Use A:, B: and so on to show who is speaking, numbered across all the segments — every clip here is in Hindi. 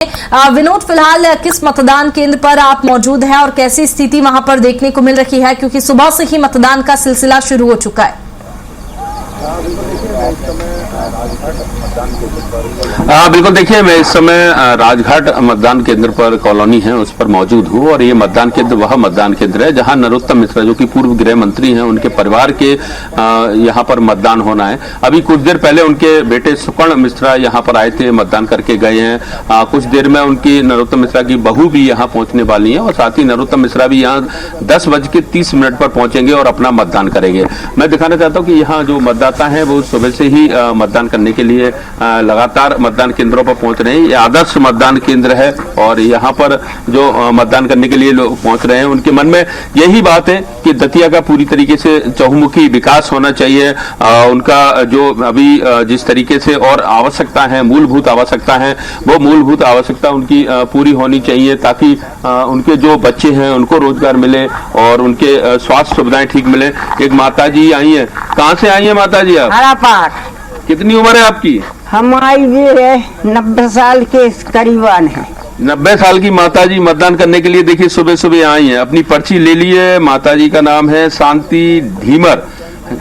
A: विनोद, फिलहाल किस मतदान केंद्र पर आप मौजूद हैं और कैसी स्थिति वहां पर देखने को मिल रही है, क्योंकि सुबह से ही मतदान का सिलसिला शुरू हो चुका है।
B: बिल्कुल, देखिए मैं इस समय राजघाट मतदान केंद्र पर कॉलोनी है उस पर मौजूद हूँ और ये मतदान केंद्र वह मतदान केंद्र है जहां नरोत्तम मिश्रा जो कि पूर्व गृह मंत्री हैं, उनके परिवार के यहां पर मतदान होना है। अभी कुछ देर पहले उनके बेटे सुकर्ण मिश्रा यहां पर आए थे, मतदान करके गए हैं। कुछ देर में उनकी नरोत्तम मिश्रा की बहू भी यहां पहुंचने वाली है और साथ ही नरोत्तम मिश्रा भी यहां 10:30 पर पहुंचेंगे और अपना मतदान करेंगे। मैं दिखाना चाहता हूँ कि यहाँ जो मतदाता है वो सुबह से ही मतदान करने के लिए लगातार मतदान केंद्रों पर पहुंच रहे हैं। ये आदर्श मतदान केंद्र है और यहाँ पर जो मतदान करने के लिए लोग पहुंच रहे हैं उनके मन में यही बात है कि दतिया का पूरी तरीके से चहुमुखी विकास होना चाहिए। उनका जो अभी जिस तरीके से और आवश्यकता है, मूलभूत आवश्यकता है, वो मूलभूत आवश्यकता उनकी पूरी होनी चाहिए ताकि उनके जो बच्चे हैं उनको रोजगार मिले और उनके स्वास्थ्य सुविधाएं ठीक मिले। एक माता जी आई है, कहाँ से आई है माता जी आप?
C: हरापाट।
B: कितनी उम्र है आपकी?
C: हमारी भी 90 साल के करीबन है।
B: 90 साल की माताजी मतदान करने के लिए देखिए सुबह सुबह आई हैं, अपनी पर्ची ले ली है। माताजी का नाम है शांति धीमर।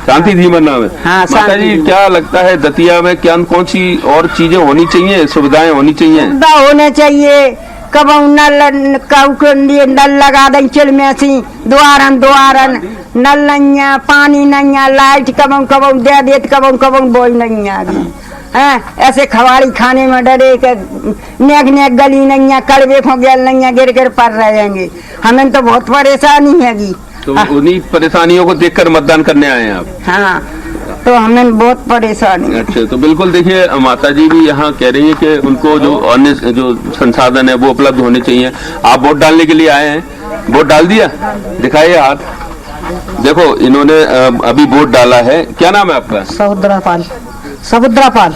B: शांति धीमर नाम है।
C: हाँ,
B: माताजी, क्या लगता है दतिया में क्या कौन सी और चीजें होनी चाहिए, सुविधाएं होनी चाहिए?
C: सुविधा होने चाहिए। कब नल लगा दें चिल में सी द्वारन नल नैया, पानी नैया, लाइट कब दे देत कब बोई नैया है। ऐसे खवाड़ी खाने में डरे के नेक गली नैया, कड़वे हो गया नैया, गिर पर रहेंगे। हमें तो बहुत परेशानी हैगी।
B: तो उन्हीं परेशानियों को देखकर मतदान करने आए हैं आप?
C: हाँ, तो हमें बहुत परेशानी।
B: अच्छा, तो बिल्कुल देखिए माता जी भी यहाँ कह रही है कि उनको जो अन्य जो संसाधन है वो उपलब्ध होने चाहिए। आप वोट डालने के लिए आए हैं, वोट डाल दिया? दिखाइए हाथ। देखो इन्होंने अभी वोट डाला है। क्या नाम है आपका?
C: समुद्रापाल।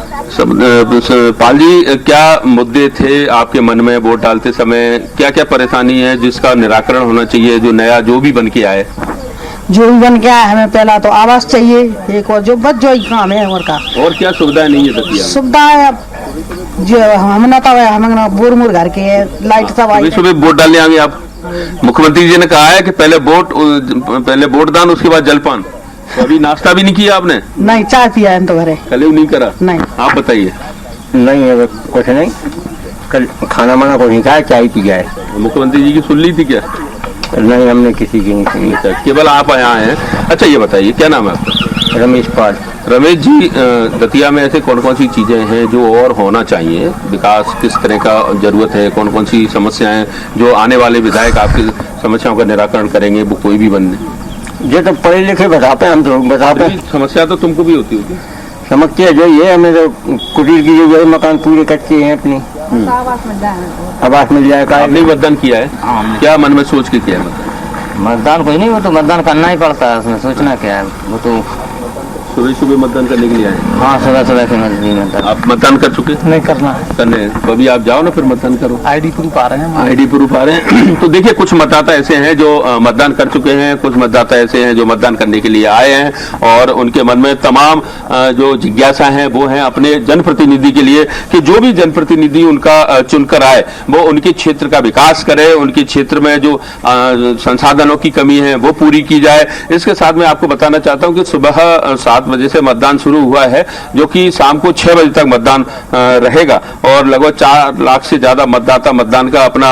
B: पाल जी, क्या मुद्दे थे आपके मन में वोट डालते समय? क्या क्या परेशानी है जिसका निराकरण होना चाहिए? जो नया जो भी बन के आए,
C: जो भी बन के आया, हमें पहला तो आवास चाहिए एक, और जो बच जो काम है हमारे का।
B: और क्या सुविधाएं नहीं है दतिया में?
C: सुविधा है जो हम ना तो हम बोर घर के है, लाइट सब आई।
B: सुबह वोट डालने आएंगे आप? मुख्यमंत्री जी ने कहा है कि पहले वोट दान उसके बाद जलपान। तो अभी नाश्ता भी नहीं किया आपने?
C: नहीं, चाय पिया है तो घरे।
B: कल नहीं करा?
C: नहीं।
B: आप बताइए।
D: नहीं है कुछ नहीं, कल खाना माना को नहीं खाया, चाय पी गया है।
B: मुख्यमंत्री जी की सुन ली थी क्या?
D: नहीं, हमने किसी की नहीं सुनी।
B: केवल आप यहाँ हैं। अच्छा ये बताइए क्या नाम है आपका?
D: रमेश पाल।
B: रमेश जी, दतिया में ऐसे कौन कौन सी चीजें हैं जो और होना चाहिए? विकास किस तरह का जरूरत है? कौन कौन सी समस्याएं जो आने वाले विधायक आपकी समस्याओं का निराकरण करेंगे, वो कोई भी बने?
D: ये तो पढ़े लिखे बताते हैं, हम तो बताते हैं।
B: समस्या तो तुमको भी होती होगी।
D: समस्या जो ये हमें तो कुटीर की जो मकान पूरे कच्चे हैं अपनी, आवास मिल जाएगा।
B: आपने मतदान किया है? क्या मन में सोच के किया है
D: मतदान? कोई नहीं, वो तो मतदान करना ही पड़ता है, उसमें सोचना क्या है। वो तो
B: सुबह सुबह मतदान करने के लिए आए?
D: हाँ, सुबह मतदान।
B: आप मतदान कर चुके?
D: नहीं, करना है।
B: करने तो अभी आप जाओ ना, फिर मतदान करो।
D: आईडी प्रूफ आ रहे हैं।
B: आईडी प्रूफ आ रहे हैं। तो देखिए कुछ मतदाता ऐसे हैं जो मतदान कर चुके हैं, कुछ मतदाता ऐसे हैं जो मतदान करने के लिए आए हैं और उनके मन में तमाम जो जिज्ञासा है वो है अपने जनप्रतिनिधि के लिए कि जो भी जनप्रतिनिधि उनका चुनकर आए वो उनके क्षेत्र का विकास करे, उनके क्षेत्र में जो संसाधनों की कमी है वो पूरी की जाए। इसके साथ मैं आपको बताना चाहता हूँ कि सुबह 7 बजे से मतदान शुरू हुआ है, जो कि शाम को 6 बजे तक मतदान रहेगा और लगभग 4 लाख से ज्यादा मतदाता मतदान का अपना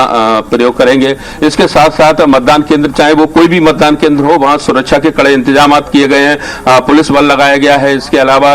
B: प्रयोग करेंगे। इसके साथ साथ मतदान केंद्र, चाहे वो कोई भी मतदान केंद्र हो, वहां सुरक्षा के कड़े इंतजाम किए गए हैं। पुलिस बल लगाया गया है, इसके अलावा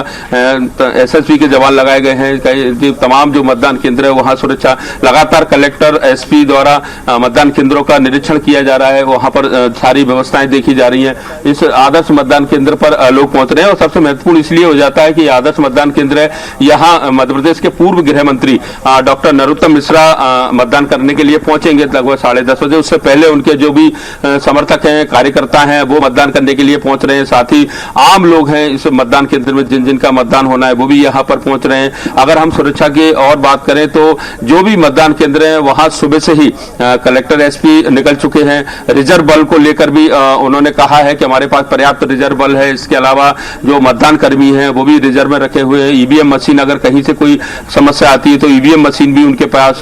B: SSB के जवान लगाए गए हैं। तमाम जो मतदान केंद्र है वहां सुरक्षा लगातार कलेक्टर SP द्वारा मतदान केंद्रों का निरीक्षण किया जा रहा है। वहां पर सारी व्यवस्थाएं देखी जा रही है। इस आदर्श मतदान केंद्र पर लोग पहुंच रहे हैं और सबसे महत्वपूर्ण इसलिए हो जाता है कि आदर्श मतदान केंद्र है। यहाँ मध्य प्रदेश के पूर्व गृह मंत्री डॉक्टर नरोत्तम मिश्रा मतदान करने के लिए पहुंचेंगे लगभग 10:30 बजे। उससे पहले उनके जो भी समर्थक हैं, कार्यकर्ता हैं, वो मतदान करने के लिए पहुंच रहे हैं। साथ ही आम लोग हैं इस मतदान केंद्र में, जिन जिनका मतदान होना है वो भी यहाँ पर पहुंच रहे हैं। अगर हम सुरक्षा की और बात करें तो जो भी मतदान केंद्र है वहां सुबह से ही कलेक्टर SP निकल चुके हैं। रिजर्व बल को लेकर भी उन्होंने कहा है कि हमारे पास पर्याप्त रिजर्व बल है। इसके अलावा जो जो मतदान कर्मी हैं वो भी रिजर्व में रखे हुए हैं। ईवीएम मशीन अगर कहीं से कोई समस्या आती है तो ईवीएम मशीन भी उनके पास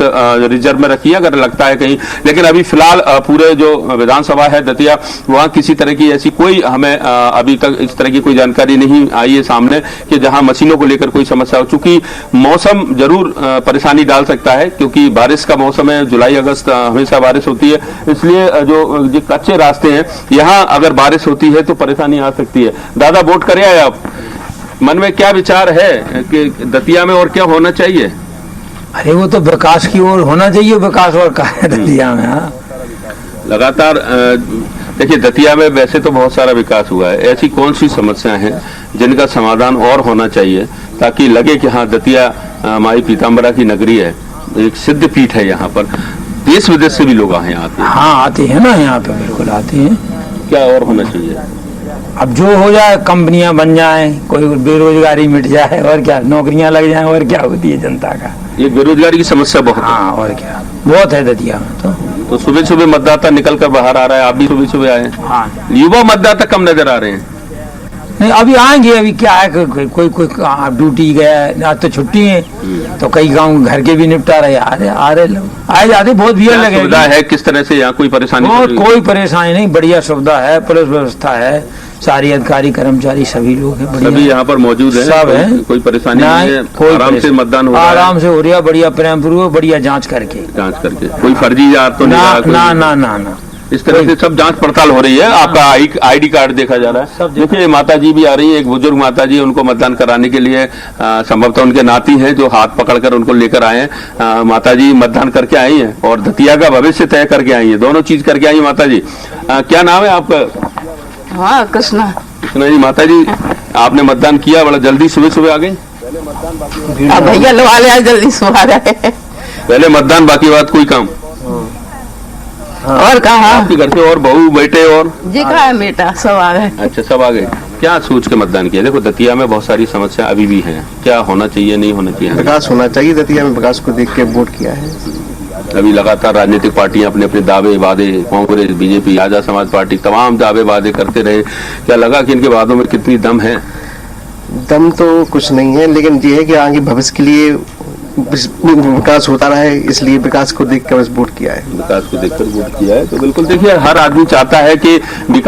B: रिजर्व में रखी है अगर लगता है कहीं। लेकिन अभी फिलहाल पूरे जो विधानसभा है दतिया, वहां किसी तरह की ऐसी कोई हमें अभी तक इस तरह की कोई जानकारी नहीं आई है सामने कि जहां मशीनों को लेकर कोई समस्या हो। चूंकि मौसम जरूर परेशानी डाल सकता है, क्योंकि बारिश का मौसम है, जुलाई अगस्त हमेशा बारिश होती है, इसलिए जो कच्चे रास्ते हैं यहाँ अगर बारिश होती है तो परेशानी आ सकती है। दादा, वोट करे आए आप, मन में क्या विचार है कि दतिया में और क्या होना चाहिए?
E: अरे वो तो विकास की ओर होना चाहिए, विकास और कहा है दतिया में। हाँ,
B: लगातार देखिए दतिया में वैसे तो बहुत सारा विकास हुआ है, ऐसी कौन सी समस्याएं हैं जिनका समाधान और होना चाहिए ताकि लगे कि हाँ दतिया माई पीताम्बरा की नगरी है, एक सिद्ध पीठ है, यहाँ पर देश विदेश से भी लोग यहाँ आते हैं।
E: हाँ आते हैं ना, यहाँ पे बिल्कुल आते हैं।
B: क्या और होना चाहिए?
E: अब जो हो जाए, कंपनियां बन जाए, कोई बेरोजगारी मिट जाए, और क्या, नौकरियां लग जाए, और क्या होती है जनता का।
B: ये बेरोजगारी की समस्या बहुत
E: हाँ, और क्या, बहुत है दतिया में।
B: तो सुबह सुबह मतदाता निकल कर बाहर आ रहा है, आप भी सुबह सुबह आए।
E: हाँ,
B: युवा मतदाता कम नजर आ रहे हैं।
E: नहीं अभी आएंगे, अभी क्या है, कोई ड्यूटी गया, आज तो छुट्टी है, तो कई गांव घर के भी निपटा रहे, आ रहे लोग, आए जाते, बहुत भीड़ लगे।
B: सुविधा है किस तरह से यहाँ, कोई परेशानी?
E: कोई परेशानी नहीं, बढ़िया सुविधा है, पुलिस व्यवस्था है, सारी अधिकारी कर्मचारी सभी लोग हैं, बढ़िया,
B: सभी यहाँ पर मौजूद हैं,
E: सब है,
B: कोई परेशानी नहीं है, आराम से मतदान हो रहा है,
E: आराम से हो रहा है, बढ़िया प्रेम पूर्वक, बढ़िया जांच करके,
B: कोई फर्जी जात तो नहीं,
E: ना
B: इस तरह से सब जांच पड़ताल हो रही है। आपका आईडी कार्ड देखा जा रहा है। देखिए माता जी भी आ रही है, एक बुजुर्ग माता जी, उनको मतदान कराने के लिए संभवतः उनके नाती हैं जो हाथ पकड़कर उनको लेकर आए हैं। माता जी मतदान करके आई हैं और दतिया का भविष्य तय करके आई है, दोनों चीज करके आई है माता जी। क्या नाम है आपका?
F: हाँ, कृष्णा
B: जी। माता जी, आपने मतदान किया, बड़ा जल्दी सुबह सुबह आ गई?
F: भैया लोग वाले जल्दी सुबह आ गए।
B: पहले मतदान, बाकी बात कोई काम
F: और कहा
B: आपके घर से, और बहू बेटे और
F: जी का है बेटा सब आ गए।
B: अच्छा, सब आ गए। क्या सोच के मतदान किया? देखो दतिया में बहुत सारी समस्या अभी भी हैं, क्या होना चाहिए, नहीं होना चाहिए?
G: विकास होना चाहिए, दतिया में विकास को देख के वोट किया है।
B: अभी लगातार राजनीतिक पार्टियां अपने अपने दावे वादे, कांग्रेस, बीजेपी, आजाद समाज पार्टी, तमाम दावे वादे करते रहे। क्या लगा कि इनके वादों में कितनी दम है?
G: दम तो कुछ नहीं है, लेकिन ये है कि आगे भविष्य के लिए विकास होता रहे, इसलिए विकास को देखकर बस वोट किया है।
B: विकास को देखकर वोट किया है, तो बिल्कुल देखिए हर आदमी चाहता है कि विकास